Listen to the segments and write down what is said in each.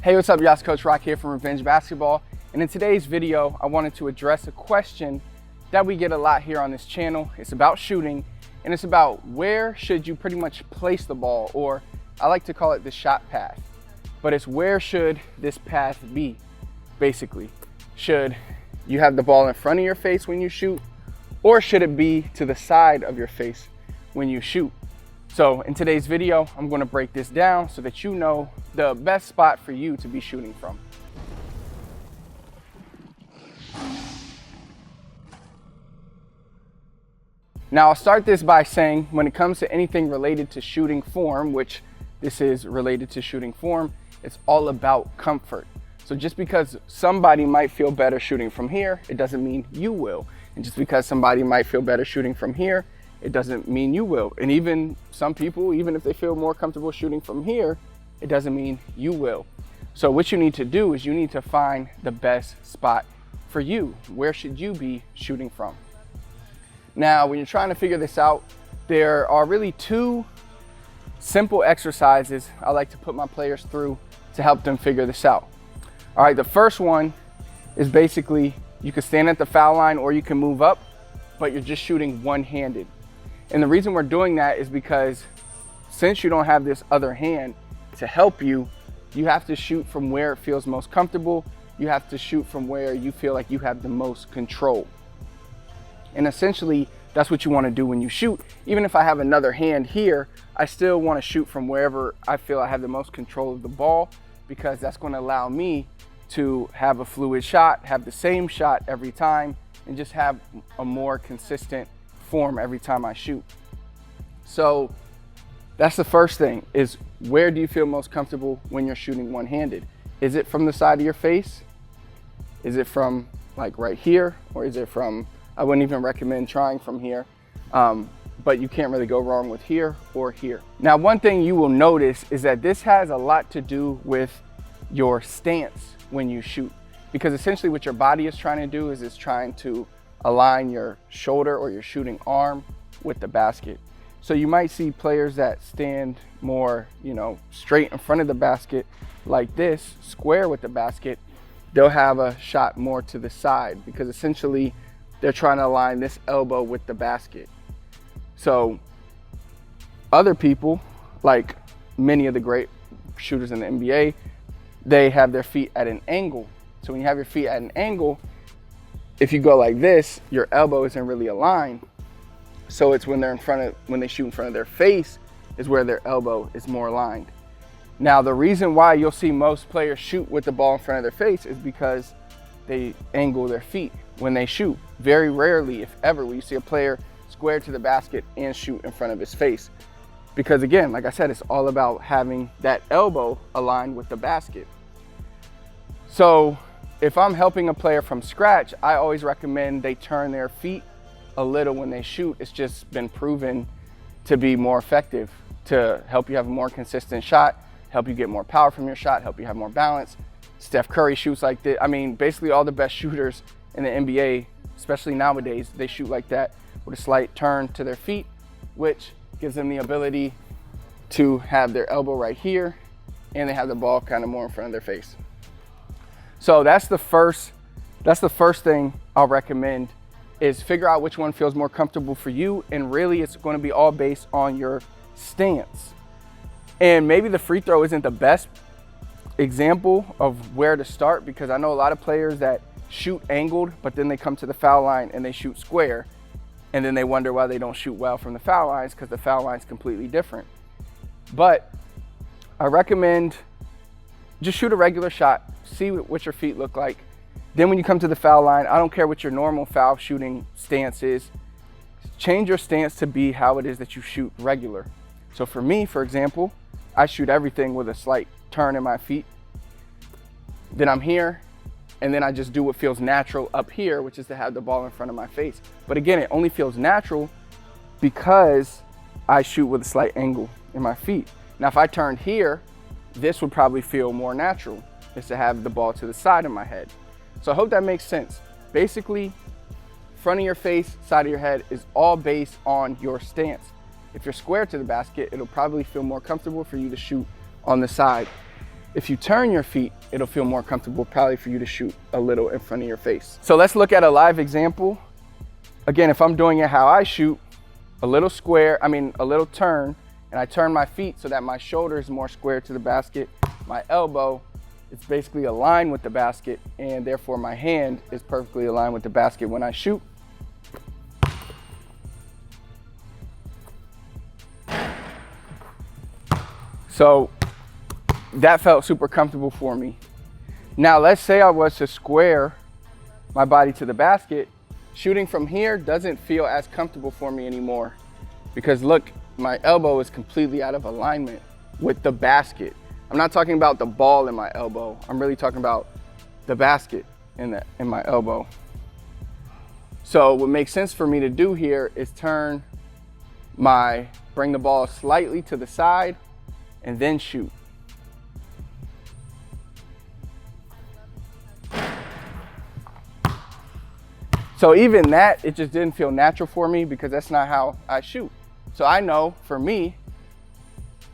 Hey, what's up, y'all? It's Coach Rock here from Revenge Basketball. And in today's video, I wanted to address a question that we get a lot here on this channel. It's about shooting, and it's about where should you pretty much place the ball, or I like to call it the shot path. But it's where should this path be, basically. Should you have the ball in front of your face when you shoot, or should it be to the side of your face when you shoot? So in today's video, I'm going to break this down so that you know the best spot for you to be shooting from. Now I'll start this by saying when it comes to anything related to shooting form, which this is related to shooting form, it's all about comfort. So just because somebody might feel better shooting from here, it doesn't mean you will. And just because somebody might feel better shooting from here, it doesn't mean you will. And even some people, even if they feel more comfortable shooting from here, it doesn't mean you will. So what you need to do is you need to find the best spot for you. Where should you be shooting from? Now, when you're trying to figure this out, there are really two simple exercises I like to put my players through to help them figure this out. All right, the first one is basically you can stand at the foul line or you can move up, but you're just shooting one-handed. And the reason we're doing that is because since you don't have this other hand to help you, you have to shoot from where it feels most comfortable. You have to shoot from where you feel like you have the most control. And essentially, that's what you want to do when you shoot. Even if I have another hand here, I still want to shoot from wherever I feel I have the most control of the ball, because that's going to allow me to have a fluid shot, have the same shot every time, and just have a more consistent form every time I shoot. So that's the first thing, is where do you feel most comfortable when you're shooting one-handed? Is it from the side of your face? Is it from like right here? Or is it from, I wouldn't even recommend trying from here, but you can't really go wrong with here or here. Now, one thing you will notice is that this has a lot to do with your stance when you shoot, because essentially what your body is trying to do is it's trying to align your shoulder or your shooting arm with the basket. So you might see players that stand more, straight in front of the basket like this, square with the basket. They'll have a shot more to the side because essentially they're trying to align this elbow with the basket. So other people, like many of the great shooters in the NBA, they have their feet at an angle. So when you have your feet at an angle, if you go like this, your elbow isn't really aligned. So it's when they shoot in front of their face is where their elbow is more aligned. Now, the reason why you'll see most players shoot with the ball in front of their face is because they angle their feet when they shoot. Very rarely, if ever, will you see a player square to the basket and shoot in front of his face. Because again, like I said, it's all about having that elbow aligned with the basket. So if I'm helping a player from scratch, I always recommend they turn their feet a little when they shoot. It's just been proven to be more effective, to help you have a more consistent shot, help you get more power from your shot, help you have more balance. Steph Curry shoots like this. I mean, basically all the best shooters in the NBA, especially nowadays, they shoot like that with a slight turn to their feet, which gives them the ability to have their elbow right here, and they have the ball kind of more in front of their face. So that's the first thing I'll recommend, is figure out which one feels more comfortable for you. And really it's going to be all based on your stance. And maybe the free throw isn't the best example of where to start, because I know a lot of players that shoot angled, but then they come to the foul line and they shoot square. And then they wonder why they don't shoot well from the foul lines, because the foul line is completely different. But I recommend just shoot a regular shot, see what your feet look like. Then when you come to the foul line, I don't care what your normal foul shooting stance is, change your stance to be how it is that you shoot regular. So for me, for example, I shoot everything with a slight turn in my feet. Then I'm here, and then I just do what feels natural up here, which is to have the ball in front of my face. But again, it only feels natural because I shoot with a slight angle in my feet. Now, if I turned here, this would probably feel more natural, is to have the ball to the side of my head. So I hope that makes sense. Basically, front of your face, side of your head is all based on your stance. If you're square to the basket, it'll probably feel more comfortable for you to shoot on the side. If you turn your feet, it'll feel more comfortable probably for you to shoot a little in front of your face. So let's look at a live example. Again, if I'm doing it how I shoot, a little turn, and I turn my feet so that my shoulder is more square to the basket. My elbow is basically aligned with the basket, and therefore my hand is perfectly aligned with the basket when I shoot. So that felt super comfortable for me. Now let's say I was to square my body to the basket. Shooting from here doesn't feel as comfortable for me anymore because look, my elbow is completely out of alignment with the basket. I'm not talking about the ball in my elbow. I'm really talking about the basket in my elbow. So what makes sense for me to do here is bring the ball slightly to the side and then shoot. So even that, it just didn't feel natural for me because that's not how I shoot. So I know for me,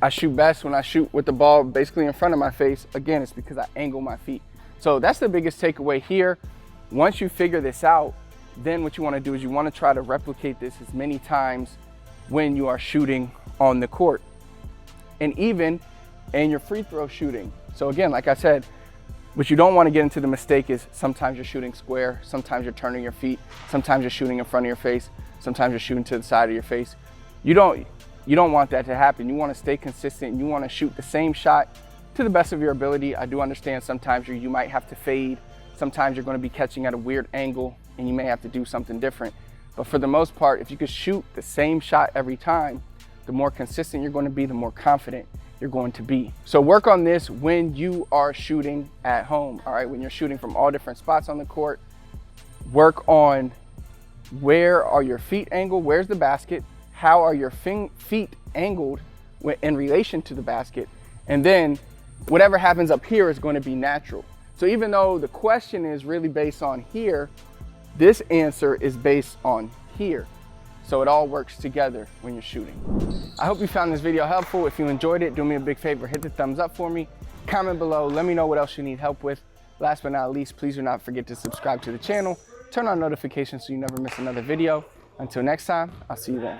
I shoot best when I shoot with the ball basically in front of my face. Again, it's because I angle my feet. So that's the biggest takeaway here. Once you figure this out, then what you want to do is you want to try to replicate this as many times when you are shooting on the court and even in your free throw shooting. So again, like I said, what you don't want to get into the mistake is sometimes you're shooting square, sometimes you're turning your feet, sometimes you're shooting in front of your face, sometimes you're shooting to the side of your face. You don't want that to happen. You want to stay consistent. You want to shoot the same shot to the best of your ability. I do understand sometimes you might have to fade. Sometimes you're going to be catching at a weird angle and you may have to do something different. But for the most part, if you could shoot the same shot every time, the more consistent you're going to be, the more confident you're going to be. So work on this when you are shooting at home, all right? When you're shooting from all different spots on the court, work on where are your feet angled, where's the basket, how are your feet angled in relation to the basket, and then whatever happens up here is going to be natural. So even though the question is really based on here, this answer is based on here. So it all works together when you're shooting. I hope you found this video helpful. If you enjoyed it, do me a big favor, hit the thumbs up for me. Comment below, let me know what else you need help with. Last but not least, please do not forget to subscribe to the channel, turn on notifications so you never miss another video. Until next time, I'll see you then.